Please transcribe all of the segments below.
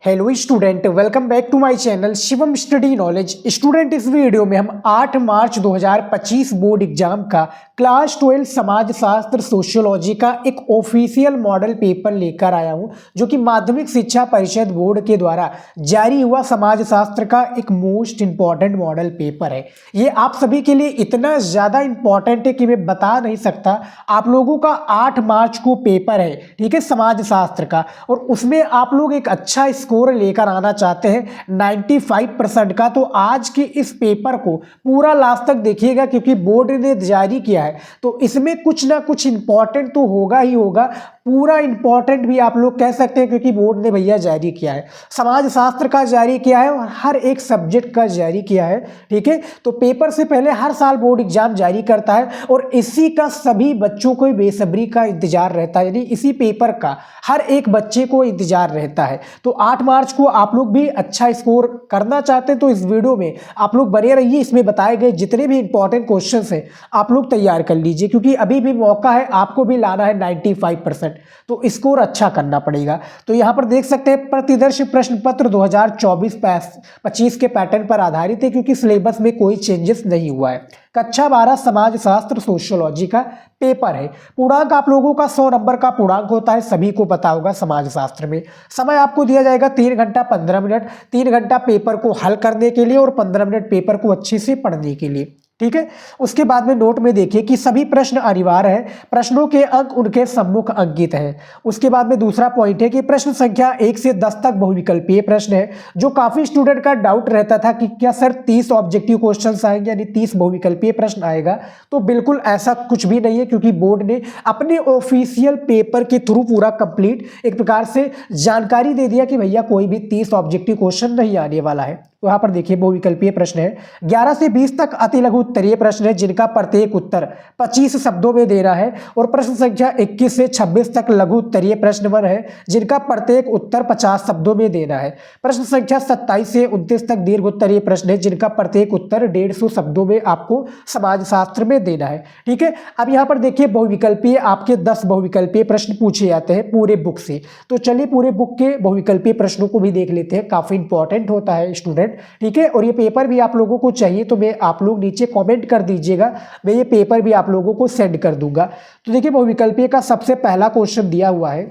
Hello student, welcome back to my channel Shivam study knowledge. Student, इस video में हम 8 March 2025 board exam का class 12 समाज शास्त्र सोशियोलॉजी का एक ऑफिशियल मॉडल पेपर लेकर आया हूं, जो कि माध्यमिक शिक्षा परिषद बोर्ड के द्वारा जारी हुआ समाज शास्त्र का एक मोस्ट इंपॉर्टेंट मॉडल पेपर है। ये आप सभी के लिए इतना ज़्यादा इंपॉर्टेंट है कि मैं बता नहीं सकता। आप लोगों का 8 मार्च को पेपर है, ठीक है, समाज शास्त्र का, और उसमें आप लोग एक अच्छा स्कोर लेकर आना चाहते हैं 95% का। तो आज के इस पेपर को पूरा लास्ट तक देखिएगा, क्योंकि बोर्ड ने जारी किया है तो इसमें कुछ ना कुछ इंपॉर्टेंट तो होगा ही होगा। पूरा इंपॉर्टेंट भी आप लोग कह सकते हैं, क्योंकि बोर्ड ने भैया जारी किया है, समाज शास्त्र का जारी किया है और हर एक सब्जेक्ट का जारी किया है, ठीक है। तो पेपर से पहले हर साल बोर्ड एग्जाम जारी करता है और इसी का सभी बच्चों को बेसब्री का इंतजार रहता है, यानी इसी पेपर का हर एक बच्चे को इंतजार रहता है। तो 8 मार्च को आप लोग भी अच्छा स्कोर करना चाहते हैं तो इस वीडियो में आप लोग बने रहिए। इसमें बताए गए जितने भी इंपॉर्टेंट क्वेश्चंस हैं आप लोग तैयार कर लीजिए, क्योंकि अभी भी मौका है, आपको भी लाना है 95%, तो स्कोर अच्छा करना पड़ेगा। तो यहाँ पर देख सकते हैं प्रतिदर्श प्रश्न पत्र 2024-25 के पैटर्न पर आधारित है, क्योंकि सिलेबस में कोई चेंजेस नहीं हुआ है। कक्षा 12 समाज शास्त्र सोशियोलॉजी का पेपर है। पूर्णांक आप लोगों का 100 नंबर का पूर्णांक होता है, सभी को पता होगा। समाज शास्त्र में समय आपको दिया जाएगा 3 घंटा 15 मिनट। 3 घंटा पेपर को हल करने के लिए और 15 मिनट पेपर को अच्छे से पढ़ने के लिए, ठीक है। उसके बाद में नोट में देखिए कि सभी प्रश्न अनिवार्य है, प्रश्नों के अंक उनके सम्मुख अंकित हैं। उसके बाद में दूसरा पॉइंट है कि प्रश्न संख्या 1 से 10 तक बहुविकल्पीय प्रश्न है, जो काफी स्टूडेंट का डाउट रहता था कि क्या सर 30 ऑब्जेक्टिव क्वेश्चंस आएंगे, यानी 30 बहुविकल्पीय प्रश्न आएगा। तो बिल्कुल ऐसा कुछ भी नहीं है, क्योंकि बोर्ड ने अपने ऑफिशियल पेपर के थ्रू पूरा कंप्लीट एक प्रकार से जानकारी दे दिया कि भैया कोई भी 30 ऑब्जेक्टिव क्वेश्चन नहीं आने वाला है। तो यहाँ पर देखिए बहुविकल्पीय प्रश्न है। 11 से 20 तक अति लघु उत्तरीय प्रश्न है, जिनका प्रत्येक उत्तर 25 शब्दों में देना है। और प्रश्न संख्या 21 से 26 तक लघु उत्तरीय प्रश्न 1 है, जिनका प्रत्येक उत्तर 50 शब्दों में देना है। प्रश्न संख्या 27 से 29 तक दीर्घ उत्तरीय प्रश्न है, जिनका प्रत्येक उत्तर 150 शब्दों में आपको समाज शास्त्र में देना है, ठीक है। अब यहाँ पर देखिए बहुविकल्पीय आपके 10 बहुविकल्पीय प्रश्न पूछे जाते हैं पूरे बुक से। तो चलिए पूरे बुक के बहुविकल्पीय प्रश्नों को भी देख लेते हैं, काफी इंपॉर्टेंट होता है स्टूडेंट, ठीक है। और ये पेपर भी आप लोगों को चाहिए तो मैं आप लोग नीचे कमेंट कर दीजिएगा, मैं ये पेपर भी आप लोगों को सेंड कर दूंगा। तो देखिए बहुविकल्पीय का सबसे पहला क्वेश्चन दिया हुआ है,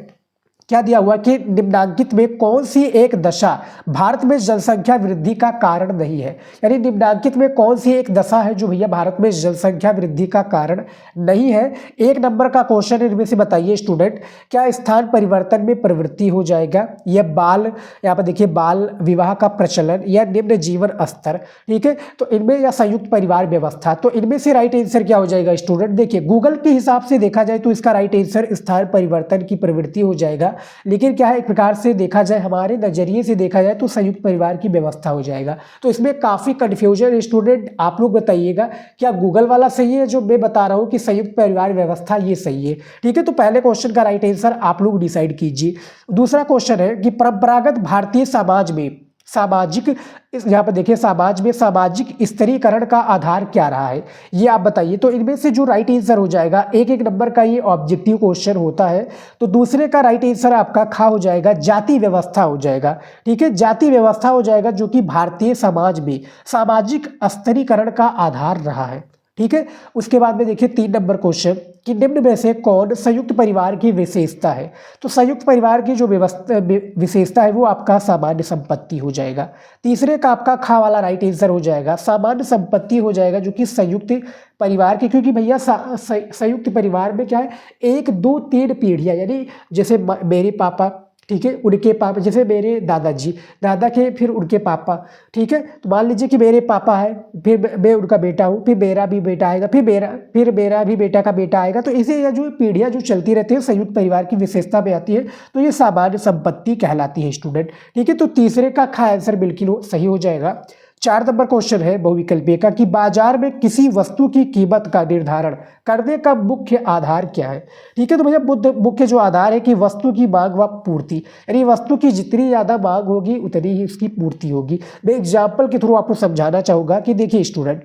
क्या दिया हुआ कि निम्नांकित में कौन सी एक दशा भारत में जनसंख्या वृद्धि का कारण नहीं है। यानी निम्नांकित में कौन सी एक दशा है जो भैया भारत में जनसंख्या वृद्धि का कारण नहीं है। 1 नंबर का क्वेश्चन इनमें से बताइए स्टूडेंट, क्या स्थान परिवर्तन में प्रवृत्ति हो जाएगा, या बाल, यहाँ पर देखिए बाल विवाह का प्रचलन, या निम्न जीवन स्तर, ठीक है। तो इनमें, या संयुक्त परिवार व्यवस्था, तो इनमें से राइट आंसर क्या हो जाएगा स्टूडेंट। देखिए गूगल के हिसाब से देखा जाए तो इसका राइट आंसर स्थान परिवर्तन की प्रवृत्ति हो जाएगा, लेकिन क्या है एक प्रकार से देखा जाए, हमारे नजरिए से देखा जाए तो संयुक्त परिवार की व्यवस्था हो जाएगा। तो इसमें काफी कंफ्यूजन है स्टूडेंट, आप लोग बताइएगा क्या गूगल वाला सही है जो मैं बता रहा हूं कि संयुक्त परिवार व्यवस्था ये सही है, ठीक है। तो पहले क्वेश्चन का राइट आंसर आप लोग डिसाइड कीजिए। दूसरा क्वेश्चन है कि परंपरागत भारतीय समाज में सामाजिक, यहाँ पर देखिए समाज में सामाजिक स्तरीकरण का आधार क्या रहा है, ये आप बताइए। तो इनमें से जो राइट आंसर हो जाएगा, 1-1 नंबर का ये ऑब्जेक्टिव क्वेश्चन होता है, तो दूसरे का राइट आंसर आपका खा हो जाएगा, जाति व्यवस्था हो जाएगा, ठीक है। जाति व्यवस्था हो जाएगा, जो कि भारतीय समाज में सामाजिक स्तरीकरण का आधार रहा है, ठीक है। उसके बाद में देखिए 3 नंबर क्वेश्चन कि निम्न में से कौन संयुक्त परिवार की विशेषता है। तो संयुक्त परिवार की जो विशेषता है वो आपका सामान्य संपत्ति हो जाएगा। तीसरे का आपका खा वाला राइट आंसर हो जाएगा, सामान्य संपत्ति हो जाएगा, जो कि संयुक्त परिवार की, क्योंकि भैया संयुक्त परिवार में क्या है 1, 2, 3 पीढ़ियाँ, यानी जैसे मेरे पापा, ठीक है, उनके पापा, जैसे मेरे दादाजी, दादा के फिर उनके पापा, ठीक है। तो मान लीजिए कि मेरे पापा है, फिर मैं उनका बेटा हूँ, फिर मेरा भी बेटा आएगा, फिर मेरा भी बेटा का बेटा आएगा। तो इसे यह जो पीढ़ियाँ जो चलती रहती है संयुक्त परिवार की विशेषता में आती है, तो ये सामान्य संपत्ति कहलाती है स्टूडेंट, ठीक है। तो तीसरे का खा आंसर बिल्कुल सही हो जाएगा। 4 नंबर क्वेश्चन है बहुविकल्पीय का कि बाजार में किसी वस्तु की कीमत का निर्धारण करने का मुख्य आधार क्या है, ठीक है। तो भैया मुख्य जो आधार है कि वस्तु की मांग व पूर्ति, यानी वस्तु की जितनी ज़्यादा मांग होगी उतनी ही उसकी पूर्ति होगी। मैं एग्जाम्पल के थ्रू आपको समझाना चाहूँगा कि देखिए स्टूडेंट,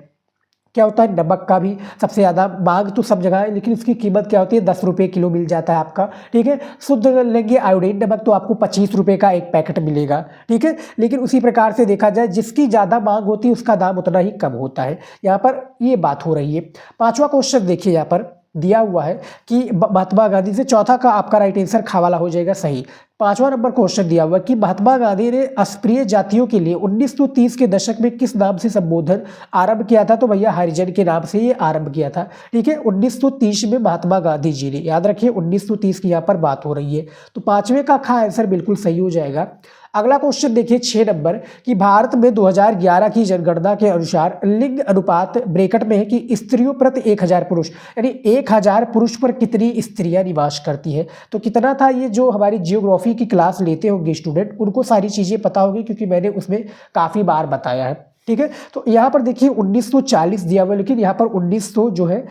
क्या होता है, नमक का भी सबसे ज़्यादा मांग तो सब जगह है, लेकिन इसकी कीमत क्या होती है, 10 रुपये किलो मिल जाता है आपका। ठीक है, शुद्ध लेंगे आयोडीन नमक तो आपको 25 रुपये का एक पैकेट मिलेगा। ठीक है, लेकिन उसी प्रकार से देखा जाए जिसकी ज़्यादा मांग होती है उसका दाम उतना ही कम होता है। यहाँ पर ये बात हो रही है। पाँचवा क्वेश्चन देखिए, यहाँ पर दिया हुआ है कि महात्मा गांधी से, चौथा का आपका राइट आंसर खा वाला हो जाएगा सही। पांचवा नंबर क्वेश्चन दिया हुआ है कि महात्मा गांधी ने अस्पृश्य जातियों के लिए 1930 के दशक में किस नाम से संबोधन आरंभ किया था, तो भैया हरिजन के नाम से ये आरंभ किया था। ठीक है, 1930 में महात्मा गांधी जी ने, याद रखिए 1930 की यहाँ पर बात हो रही है, तो पांचवे का खा आंसर बिल्कुल सही हो जाएगा। अगला क्वेश्चन देखिए 6 नंबर कि भारत में 2011 की जनगणना के अनुसार लिंग अनुपात ब्रैकेट में है कि स्त्रियों प्रति 1000 पुरुष, यानी 1000 पुरुष पर कितनी स्त्रियां निवास करती है। तो कितना था, ये जो हमारी जियोग्राफी की क्लास लेते होंगे स्टूडेंट उनको सारी चीज़ें पता होगी, क्योंकि मैंने उसमें काफ़ी बार बताया है। ठीक है, तो यहाँ पर देखिए 1940 दिया हुआ, लेकिन यहाँ पर 1900 जो है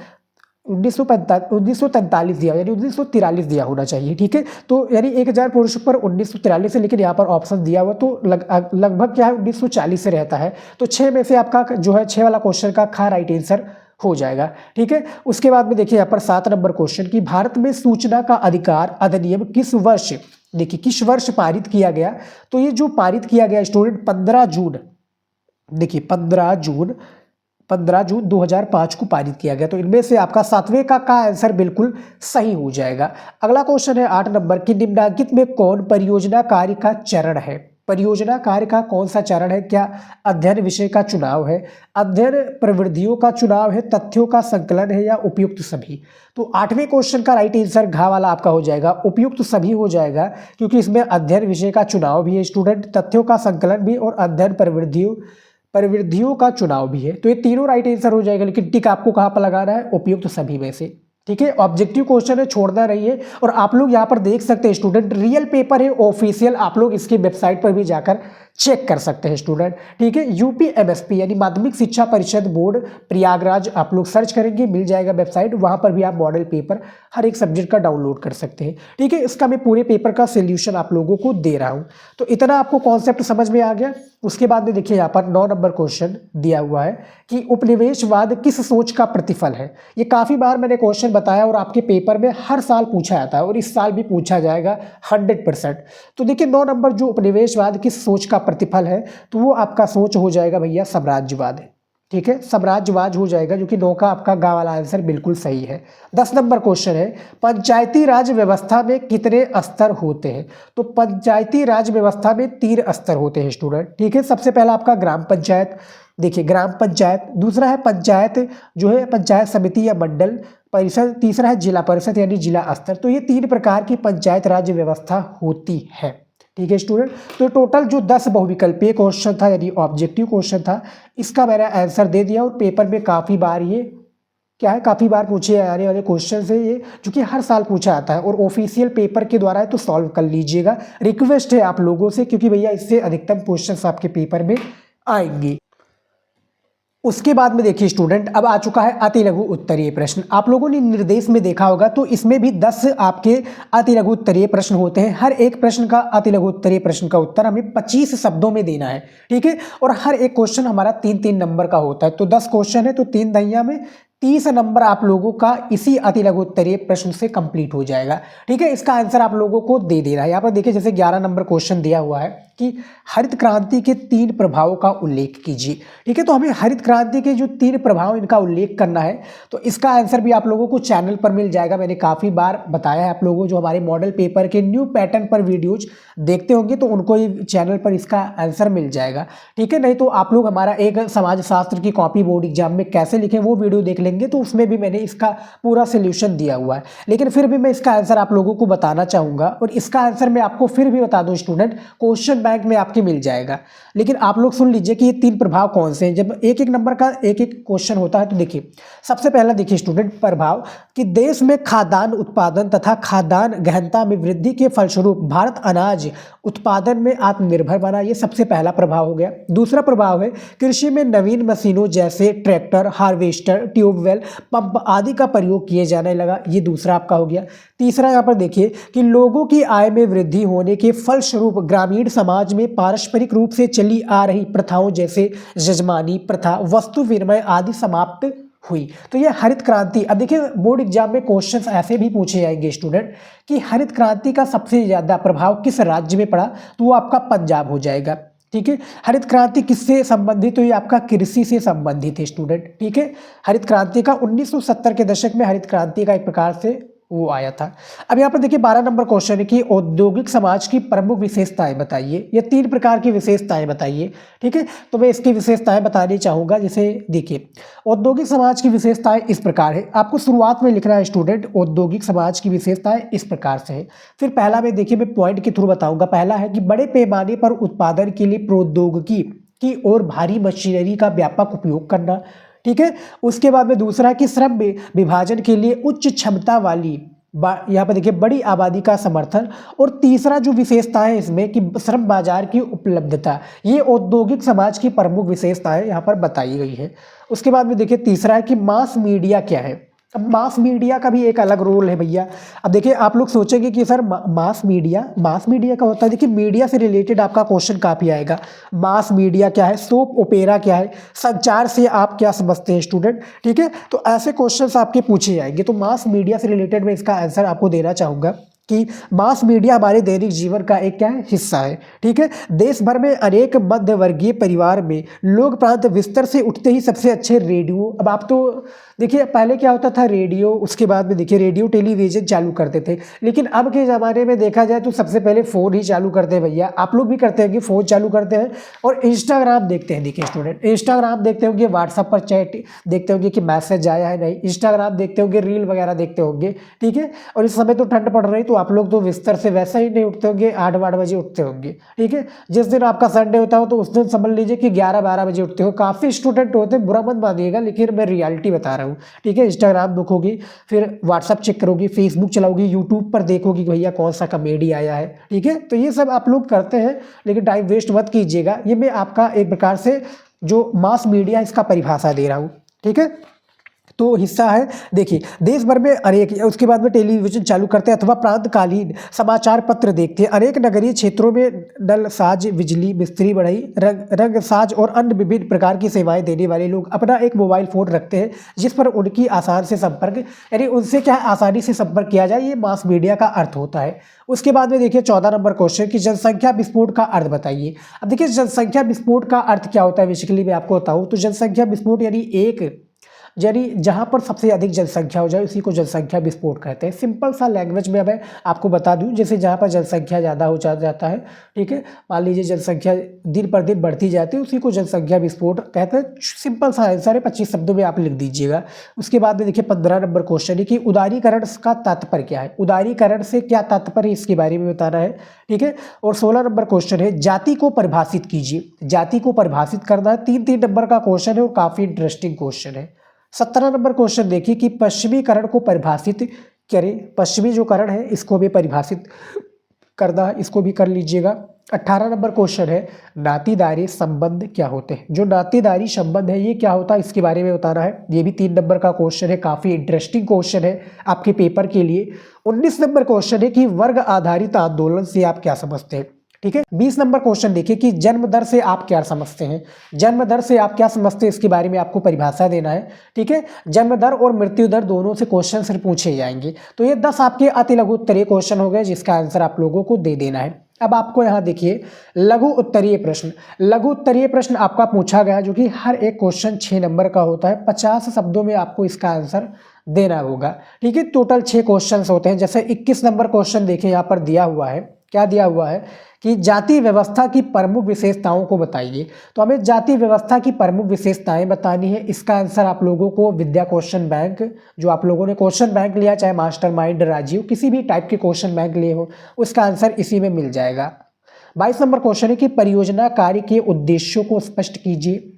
1943 दिया, यानी 1943 दिया होना चाहिए। ठीक है, तो यानी 1000 पुरुषों पर 1943 है, लेकिन यहाँ पर ऑप्शन दिया हुआ तो लगभग क्या है 1940 से रहता है। तो 6 में से आपका जो है 6 वाला क्वेश्चन का खा राइट आंसर हो जाएगा। ठीक है, उसके बाद में देखिए यहाँ पर 7 नंबर क्वेश्चन कि भारत में सूचना का अधिकार अधिनियम किस वर्ष, देखिए किस वर्ष पारित किया गया। तो ये जो पारित किया गया स्टूडेंट 15 जून, देखिए 15 जून 2005 को पारित किया गया। तो इनमें से आपका 7वें का आंसर बिल्कुल सही हो जाएगा। अगला क्वेश्चन है 8 नंबर कि निम्नलिखित में कौन परियोजना कार्य का चरण है। परियोजना कार्य का कौन सा चरण है, क्या अध्ययन विषय का चुनाव है, अध्ययन प्रवृत्तियों का चुनाव है, तथ्यों का संकलन है, या उपयुक्त सभी। तो 8वें क्वेश्चन का राइट आंसर घा वाला आपका हो जाएगा, उपयुक्त सभी हो जाएगा, क्योंकि इसमें अध्ययन विषय का चुनाव भी है स्टूडेंट, तथ्यों का संकलन भी और अध्ययन प्रवृत्तियों का चुनाव भी है। तो ये तीनों राइट आंसर हो जाएगा, लेकिन टिक आपको कहाँ पर लगाना है, उपयुक्त सभी में से। ठीक है, ऑब्जेक्टिव क्वेश्चन है, छोड़ना नहीं है। और आप लोग यहाँ पर देख सकते हैं स्टूडेंट, रियल पेपर है ऑफिशियल, आप लोग इसकी वेबसाइट पर भी जाकर चेक कर सकते हैं स्टूडेंट। ठीक है, यूपीएमएसपी यानी माध्यमिक शिक्षा परिषद बोर्ड प्रयागराज, आप लोग सर्च करेंगे मिल जाएगा वेबसाइट, वहाँ पर भी आप मॉडल पेपर हर एक सब्जेक्ट का डाउनलोड कर सकते हैं। ठीक है, इसका मैं पूरे पेपर का सोल्यूशन आप लोगों को दे रहा हूँ। तो इतना आपको कॉन्सेप्ट समझ में आ गया। उसके बाद में देखिए यहाँ पर 9 नंबर क्वेश्चन दिया हुआ है कि उपनिवेशवाद किस सोच का प्रतिफल है। ये काफ़ी बार मैंने क्वेश्चन बताया और आपके पेपर में हर साल पूछा जाता है और इस साल भी पूछा जाएगा 100%। तो देखिए 9 नंबर जो उपनिवेशवाद किस सोच का प्रतिफल है, तो वो आपका सोच हो जाएगा भैया साम्राज्यवाद है। ठीक है, साम्राज्यवाद हो जाएगा, जो कि 9 का आपका गा वाला आंसर बिल्कुल सही है। 10 नंबर क्वेश्चन है पंचायती राज व्यवस्था में कितने स्तर होते हैं। तो पंचायती राज व्यवस्था में 3 स्तर होते हैं स्टूडेंट। ठीक है, सबसे पहला आपका ग्राम पंचायत, देखिए ग्राम पंचायत, दूसरा है पंचायत जो है पंचायत समिति या मंडल परिषद, तीसरा है जिला परिषद यानी जिला स्तर। तो ये 3 प्रकार की पंचायत राज व्यवस्था होती है। ठीक है स्टूडेंट, तो टोटल जो 10 बहुविकल्पीय क्वेश्चन था यानी ऑब्जेक्टिव क्वेश्चन था, इसका मैंने आंसर दे दिया। और पेपर में काफ़ी बार ये क्या है, काफ़ी बार पूछे आने वाले क्वेश्चन है ये, जो कि हर साल पूछा जाता है और ऑफिशियल पेपर के द्वारा है, तो सॉल्व कर लीजिएगा। रिक्वेस्ट है आप लोगों से, क्योंकि भैया इससे अधिकतम क्वेश्चन आपके पेपर में आएंगे। उसके बाद में देखिए स्टूडेंट, अब आ चुका है अति लघु उत्तरीय प्रश्न। आप लोगों ने निर्देश में देखा होगा, तो इसमें भी 10 आपके अति लघु उत्तरीय प्रश्न होते हैं। हर एक प्रश्न का अति लघु उत्तरीय प्रश्न का उत्तर हमें 25 शब्दों में देना है। ठीक है, और हर एक क्वेश्चन हमारा 3-3 नंबर का होता है। तो 10 क्वेश्चन है, तो 3 दहिया में 30 नंबर आप लोगों का इसी अति लघु उत्तरीय प्रश्न से कंप्लीट हो जाएगा। ठीक है, इसका आंसर आप लोगों को दे देना है। यहाँ पर देखिए जैसे 11 नंबर क्वेश्चन दिया हुआ है कि हरित क्रांति के 3 प्रभावों का उल्लेख कीजिए। ठीक है, तो हमें हरित क्रांति के जो 3 प्रभाव इनका उल्लेख करना है, तो इसका आंसर भी आप लोगों को चैनल पर मिल जाएगा। मैंने काफ़ी बार बताया है, आप लोगों जो हमारे मॉडल पेपर के न्यू पैटर्न पर वीडियोज देखते होंगे तो उनको ही चैनल पर इसका आंसर मिल जाएगा। ठीक है, नहीं तो आप लोग हमारा एक समाजशास्त्र की कॉपी बोर्ड एग्जाम में कैसे लिखें वो वीडियो देख लेंगे, तो उसमें भी मैंने इसका पूरा सोल्यूशन दिया हुआ है। लेकिन फिर भी मैं इसका आंसर आप लोगों को बताना चाहूँगा, और इसका आंसर मैं आपको फिर भी बता दूँ स्टूडेंट, क्वेश्चन बैंक में आपके मिल जाएगा। लेकिन आप लोग सुन लीजिए कि ये 3 प्रभाव कौन से हैं। जब एक एक नंबर का एक एक क्वेश्चन होता है, तो देखिए सबसे पहला देखिए स्टूडेंट प्रभाव कि देश में खाद्यान्न उत्पादन तथा खाद्यान्न गहनता में वृद्धि के फलस्वरूप भारत अनाज उत्पादन में आत्मनिर्भर बना। ये सबसे पहला प्रभाव हो गया। दूसरा प्रभाव है कृषि में नवीन मशीनों जैसे tractor, harvester, tubewell tubewell, pump आदि का प्रयोग किए जाने लगा। ये दूसरा आपका हो गया। तीसरा यहाँ पर देखिए कि लोगों की आय में वृद्धि होने के फलस्वरूप ग्रामीण समाज में पारस्परिक रूप से चली आ रही प्रथाओं जैसे यजमानी प्रथा, वस्तु विनिमय आदि समाप्त हुई। तो ये हरित क्रांति। अब देखिए बोर्ड एग्जाम में क्वेश्चंस ऐसे भी पूछे जाएंगे स्टूडेंट कि हरित क्रांति का सबसे ज़्यादा प्रभाव किस राज्य में पड़ा, तो वो आपका पंजाब हो जाएगा। ठीक है, हरित क्रांति किससे संबंधित, तो ये आपका कृषि से संबंधित है स्टूडेंट। ठीक है, हरित क्रांति का 1970 के दशक में हरित क्रांति का एक प्रकार से वो आया था। अब यहाँ पर देखिए 12 नंबर क्वेश्चन है कि औद्योगिक समाज की प्रमुख विशेषताएं बताइए। ये 3 प्रकार की विशेषताएं बताइए। ठीक है, तो मैं इसकी विशेषताएं बतानी चाहूँगा। जैसे देखिए औद्योगिक समाज की विशेषताएं इस प्रकार है, आपको शुरुआत में लिखना है स्टूडेंट, औद्योगिक समाज की विशेषताएं इस प्रकार से है। फिर पहला में देखिए मैं पॉइंट के थ्रू बताऊँगा। पहला है कि बड़े पैमाने पर उत्पादन के लिए प्रौद्योगिकी की और भारी मशीनरी का व्यापक उपयोग करना। ठीक है, उसके बाद में दूसरा कि श्रम में विभाजन के लिए उच्च क्षमता वाली यहाँ पर देखिए बड़ी आबादी का समर्थन। और तीसरा जो विशेषता है इसमें कि श्रम बाजार की उपलब्धता। ये औद्योगिक समाज की प्रमुख विशेषताएं यहाँ पर बताई गई है। उसके बाद में देखिए तीसरा है कि मास मीडिया क्या है। अब मास मीडिया का भी एक अलग रोल है भैया। अब देखिए आप लोग सोचेंगे कि सर मास मीडिया का होता है। देखिए मीडिया से रिलेटेड आपका क्वेश्चन काफ़ी आएगा। मास मीडिया क्या है, सोप ओपेरा क्या है, संचार से आप क्या समझते हैं स्टूडेंट। ठीक है, तो ऐसे क्वेश्चंस आपके पूछे जाएंगे। तो मास मीडिया से रिलेटेड मैं इसका आंसर आपको देना चाहूँगा कि मास मीडिया हमारे दैनिक जीवन का एक क्या है, हिस्सा है। ठीक है, देश भर में अनेक मध्य वर्गीय परिवार में लोग प्रांत बिस्तर से उठते ही सबसे अच्छे रेडियो। अब आप तो देखिए पहले क्या होता था, रेडियो, उसके बाद में देखिए रेडियो टेलीविजन चालू करते थे। लेकिन अब के ज़माने में देखा जाए तो सबसे पहले फ़ोन ही चालू करते हैं भैया। आप लोग भी करते हैं कि फ़ोन चालू करते हैं और इंस्टाग्राम देखते हैं। देखिए स्टूडेंट इंस्टाग्राम देखते होंगे, व्हाट्सअप पर चैट देखते होंगे कि मैसेज आया है नहीं, इंस्टाग्राम देखते होंगे, रील वगैरह देखते होंगे। ठीक है, और इस समय तो ठंड पड़ रही, तो आप लोग तो बिस्तर से वैसा ही नहीं उठते होंगे, 8 बजे उठते होंगे। ठीक है, जिस दिन आपका संडे होता हो तो उस दिन समझ लीजिए कि 11-12 बजे उठते हो। काफ़ी स्टूडेंट होते हैं, बुरा मत मानिएगा, लेकिन मैं रियलिटी बता रहा हूँ। ठीक है, इंस्टाग्राम देखोगी, फिर व्हाट्सअप चेक करोगी, फेसबुक चलाओगी, यूट्यूब पर देखोगी भैया कौन सा कॉमेडी आया है। ठीक है, तो ये सब आप लोग करते हैं, लेकिन टाइम वेस्ट मत कीजिएगा। ये मैं आपका एक प्रकार से जो मास मीडिया इसका परिभाषा दे रहा हूँ। ठीक है, तो हिस्सा है। देखिए देश भर में अनेक, उसके बाद में टेलीविजन चालू करते हैं अथवा प्रांतकालीन समाचार पत्र देखते हैं। अनेक नगरीय क्षेत्रों में नल साज, बिजली, मिस्त्री, बढ़ई, रंग साज और अन्य विभिन्न प्रकार की सेवाएं देने वाले लोग अपना एक मोबाइल फ़ोन रखते हैं जिस पर उनकी आसान से संपर्क, यानी उनसे क्या है आसानी से संपर्क किया जाए। ये मास मीडिया का अर्थ होता है। उसके बाद में देखिए 14 नंबर क्वेश्चन कि जनसंख्या विस्फोट का अर्थ बताइए। अब देखिए जनसंख्या विस्फोट का अर्थ क्या होता है, बेसिकली मैं आपको बताऊँ तो जनसंख्या विस्फोट यानी जहाँ पर सबसे अधिक जनसंख्या हो जाए उसी को जनसंख्या विस्फोट कहते हैं। सिंपल सा लैंग्वेज में मैं आपको बता दूं, जैसे जहाँ पर जनसंख्या ज़्यादा हो जाता है, ठीक है, मान लीजिए जनसंख्या दिन पर दिन बढ़ती जाती है, उसी को जनसंख्या विस्फोट कहते हैं। सिंपल सा आंसर है, 25 शब्दों में आप लिख दीजिएगा। उसके बाद में देखिए 15 नंबर क्वेश्चन है कि उदारीकरण का तात्पर्य क्या है। उदारीकरण से क्या तात्पर्य, इसके बारे में बताना है। ठीक है, और 16 नंबर क्वेश्चन है जाति को परिभाषित कीजिए। जाति को परिभाषित करना है, 3-3 नंबर का क्वेश्चन है और काफ़ी इंटरेस्टिंग क्वेश्चन है। 17 नंबर क्वेश्चन देखिए कि पश्चिमीकरण को परिभाषित करें। पश्चिमी जो करण है इसको भी परिभाषित करना है, इसको भी कर लीजिएगा। 18 नंबर क्वेश्चन है नातीदारी संबंध क्या होते हैं। जो नातीदारी संबंध है ये क्या होता है, इसके बारे में बताना है। ये भी 3 नंबर का क्वेश्चन है, काफ़ी इंटरेस्टिंग क्वेश्चन है आपके पेपर के लिए। 19 नंबर क्वेश्चन है कि वर्ग आधारित आंदोलन से आप क्या समझते हैं। ठीक है, 20 नंबर क्वेश्चन देखिए कि जन्म दर से आप क्या समझते हैं। जन्म दर से आप क्या समझते हैं, इसके बारे में आपको परिभाषा देना है। ठीक है, जन्म दर और मृत्यु दर दोनों से क्वेश्चन सिर्फ पूछे जाएंगे। तो ये 10 आपके अति लघु उत्तरीय क्वेश्चन हो गए जिसका आंसर आप लोगों को दे देना है। अब आपको यहाँ देखिए लघु उत्तरीय प्रश्न। लघु उत्तरीय प्रश्न आपका पूछा गया जो कि हर एक क्वेश्चन 6 नंबर का होता है। 50 शब्दों में आपको इसका आंसर देना होगा। ठीक है, टोटल 6 क्वेश्चन होते हैं। जैसे 21 नंबर क्वेश्चन देखिए यहाँ पर दिया हुआ है, क्या दिया हुआ है कि जाति व्यवस्था की प्रमुख विशेषताओं को बताइए। तो हमें जाति व्यवस्था की प्रमुख विशेषताएं बतानी है। इसका आंसर आप लोगों को विद्या क्वेश्चन बैंक, जो आप लोगों ने क्वेश्चन बैंक लिया, चाहे मास्टरमाइंड, राजीव, किसी भी टाइप के क्वेश्चन बैंक लिए हो, उसका आंसर इसी में मिल जाएगा। 22 नंबर क्वेश्चन है कि परियोजना कार्य के उद्देश्यों को स्पष्ट कीजिए।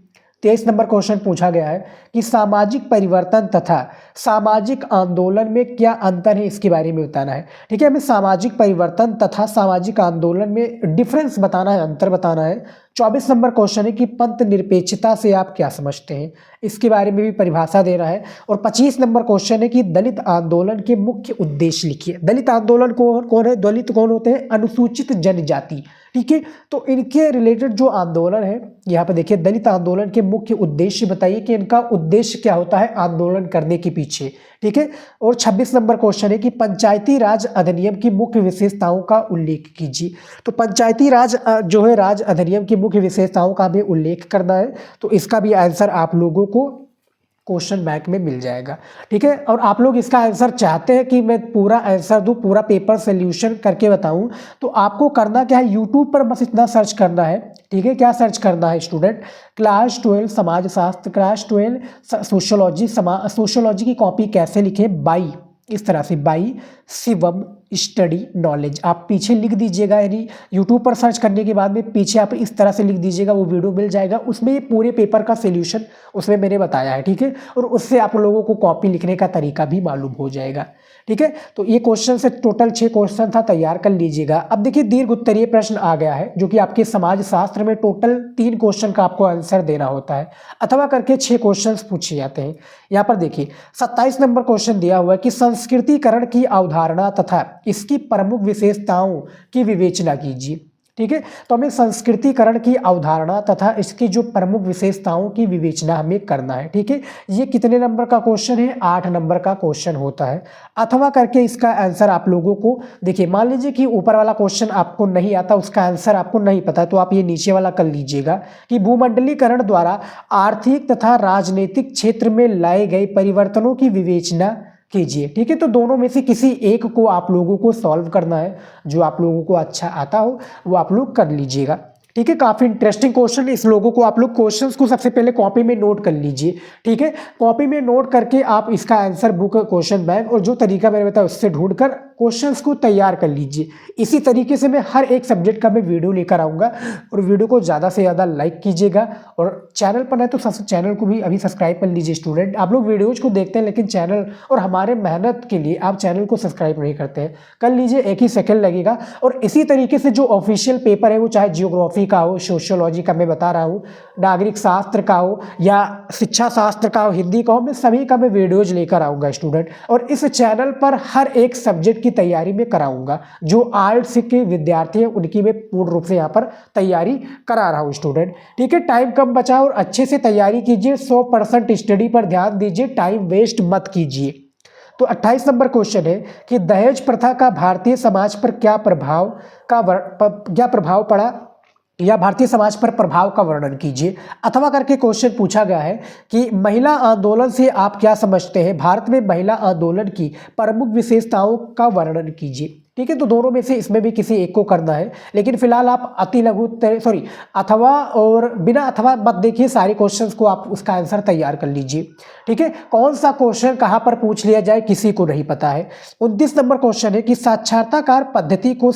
23 नंबर क्वेश्चन पूछा गया है कि सामाजिक परिवर्तन तथा सामाजिक आंदोलन में क्या अंतर है, इसके बारे में बताना है। ठीक है, हमें सामाजिक परिवर्तन तथा सामाजिक आंदोलन में डिफरेंस बताना है, अंतर बताना है। 24 नंबर क्वेश्चन है कि पंथ निरपेक्षता से आप क्या समझते हैं, इसके बारे में भी परिभाषा दे रहा है। और 25 नंबर क्वेश्चन है कि दलित आंदोलन के मुख्य उद्देश्य लिखिए। दलित आंदोलन कौन है, दलित कौन होते हैं, अनुसूचित जनजाति, ठीक है। तो इनके रिलेटेड जो आंदोलन है यहाँ पे देखिए, दलित आंदोलन के मुख्य उद्देश्य बताइए कि इनका उद्देश्य क्या होता है आंदोलन करने के पीछे, ठीक है। और 26 नंबर क्वेश्चन है कि पंचायती राज अधिनियम की मुख्य विशेषताओं का उल्लेख कीजिए। तो पंचायती राज जो है राज अधिनियम की मुख्य विशेषताओं का भी उल्लेख करना है। तो इसका भी आंसर आप लोगों को क्वेश्चन बैंक में मिल जाएगा, ठीक है। और आप लोग इसका आंसर चाहते हैं कि मैं पूरा आंसर दूं, पूरा पेपर सोल्यूशन करके बताऊं, तो आपको करना क्या है, यूट्यूब पर बस इतना सर्च करना है, ठीक है। क्या सर्च करना है स्टूडेंट, क्लास 12 समाजशास्त्र, क्लास 12 सोशियोलॉजी की कॉपी कैसे लिखें, बाई, इस तरह से बाई शिवम स्टडी नॉलेज आप पीछे लिख दीजिएगा, यानी यूट्यूब पर सर्च करने के बाद में पीछे आप इस तरह से लिख दीजिएगा, वो वीडियो मिल जाएगा, उसमें ये पूरे पेपर का सोल्यूशन उसमें मैंने बताया है, ठीक है। और उससे आप लोगों को कॉपी लिखने का तरीका भी मालूम हो जाएगा, ठीक है। तो ये क्वेश्चन से टोटल 6 क्वेश्चन था, तैयार कर लीजिएगा। अब देखिए दीर्घ उत्तरीय प्रश्न आ गया है, जो कि आपके समाजशास्त्र में टोटल 3 क्वेश्चन का आपको आंसर देना होता है, अथवा करके 6 क्वेश्चन पूछे जाते हैं। यहाँ पर देखिए 27 नंबर क्वेश्चन दिया हुआ है कि संस्कृतिकरण की अवधारणा तथा इसकी प्रमुख विशेषताओं की विवेचना कीजिए, ठीक है। तो हमें संस्कृतिकरण की अवधारणा तथा इसकी जो प्रमुख विशेषताओं की विवेचना हमें करना है, ठीक है। ये कितने नंबर का क्वेश्चन है, 8 नंबर का क्वेश्चन होता है। अथवा करके इसका आंसर आप लोगों को देखिए, मान लीजिए कि ऊपर वाला क्वेश्चन आपको नहीं आता, उसका आंसर आपको नहीं पता, तो आप ये नीचे वाला कर लीजिएगा कि भूमंडलीकरण द्वारा आर्थिक तथा राजनीतिक क्षेत्र में लाए गए परिवर्तनों की विवेचना कीजिए, ठीक है। तो दोनों में से किसी एक को आप लोगों को सॉल्व करना है, जो आप लोगों को अच्छा आता हो वो आप लोग कर लीजिएगा, ठीक है। काफ़ी इंटरेस्टिंग क्वेश्चन, इस लोगों को आप लोग क्वेश्चंस को सबसे पहले कॉपी में नोट कर लीजिए, ठीक है। कॉपी में नोट करके आप इसका आंसर बुक, क्वेश्चन बैंक और जो तरीका मैंने बताया उससे ढूंढकर क्वेश्चंस को तैयार कर लीजिए। इसी तरीके से मैं हर एक सब्जेक्ट का मैं वीडियो लेकर आऊँगा, और वीडियो को ज़्यादा से ज़्यादा लाइक कीजिएगा, और चैनल पर है तो चैनल को भी अभी सब्सक्राइब कर लीजिए। स्टूडेंट आप लोग वीडियोज़ को देखते हैं लेकिन चैनल और हमारे मेहनत के लिए आप चैनल को सब्सक्राइब नहीं करते हैं, कर लीजिए, 1 ही सेकेंड लगेगा। और इसी तरीके से जो ऑफिशियल पेपर है, वो चाहे जियोग्राफी का हो, सोशियोलॉजी का मैं बता रहा हूँ, नागरिक शास्त्र का हो या शिक्षा शास्त्र का हो, हिंदी का हो, मैं सभी का मैं वीडियोज लेकर आऊँगा स्टूडेंट। और इस चैनल पर हर एक सब्जेक्ट की तैयारी में कराऊंगा, जो आर्ट्स के विद्यार्थी हैं उनकी मैं पूर्ण रूप से यहाँ पर तैयारी करा रहा हूँ स्टूडेंट, ठीक है। टाइम कम बचा और अच्छे से तैयारी कीजिए, 100% स्टडी पर ध्यान दीजिए, टाइम वेस्ट मत कीजिए। तो 28 नंबर क्वेश्चन है कि दहेज प्रथा का भारतीय समाज पर क्या प्रभाव पड़ा, या भारतीय समाज पर प्रभाव का वर्णन कीजिए। अथवा करके क्वेश्चन पूछा गया है कि महिला आंदोलन से आप क्या समझते हैं, भारत में महिला आंदोलन की प्रमुख विशेषताओं का वर्णन कीजिए, ठीक है। तो दोनों में से इसमें भी किसी एक को करना है, लेकिन फिलहाल आप अथवा और बिना अथवा मत देखिए, सारे क्वेश्चंस को आप उसका आंसर तैयार कर लीजिए, ठीक है। कौन सा क्वेश्चन कहाँ पर पूछ लिया जाए किसी को नहीं पता है। 29 नंबर क्वेश्चन है कि साक्षरताकार पद्धति को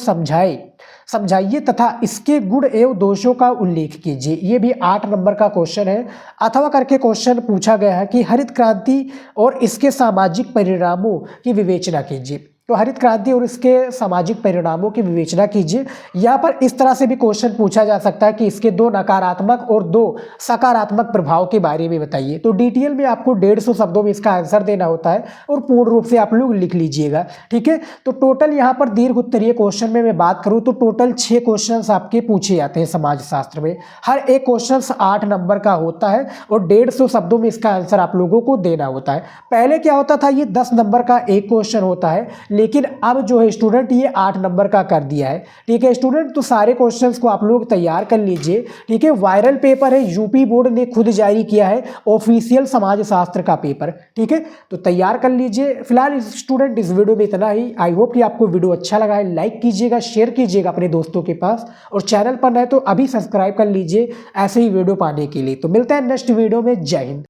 समझाइए तथा इसके गुण एवं दोषों का उल्लेख कीजिए। ये भी 8 नंबर का क्वेश्चन है। अथवा करके क्वेश्चन पूछा गया है कि हरित क्रांति और इसके सामाजिक परिणामों की विवेचना कीजिए। तो हरित क्रांति और इसके सामाजिक परिणामों की विवेचना कीजिए। यहाँ पर इस तरह से भी क्वेश्चन पूछा जा सकता है कि इसके 2 नकारात्मक और 2 सकारात्मक प्रभाव के बारे में बताइए। तो डिटेल में आपको 150 शब्दों में इसका आंसर देना होता है, और पूर्ण रूप से आप लोग लिख लीजिएगा, ठीक है। तो टोटल यहाँ पर दीर्घ उत्तरीय क्वेश्चन में मैं बात करूँ तो टोटल 6 क्वेश्चन आपके पूछे जाते हैं समाजशास्त्र में। हर एक क्वेश्चन 8 नंबर का होता है, और 150 शब्दों में इसका आंसर आप लोगों को देना होता है। पहले क्या होता था, ये 10 नंबर का एक क्वेश्चन होता है, लेकिन अब जो है स्टूडेंट ये 8 नंबर का कर दिया है, ठीक है स्टूडेंट। तो सारे क्वेश्चंस को आप लोग तैयार कर लीजिए, ठीक है। वायरल पेपर है, यूपी बोर्ड ने खुद जारी किया है, ऑफिशियल समाजशास्त्र का पेपर, ठीक है। तो तैयार कर लीजिए। फिलहाल स्टूडेंट इस वीडियो में इतना ही। आई होप कि आपको वीडियो अच्छा लगा है, लाइक कीजिएगा, शेयर कीजिएगा अपने दोस्तों के पास, और चैनल पर नए तो अभी सब्सक्राइब कर लीजिए ऐसे ही वीडियो पाने के लिए। तो मिलते हैं नेक्स्ट वीडियो में। जय हिंद।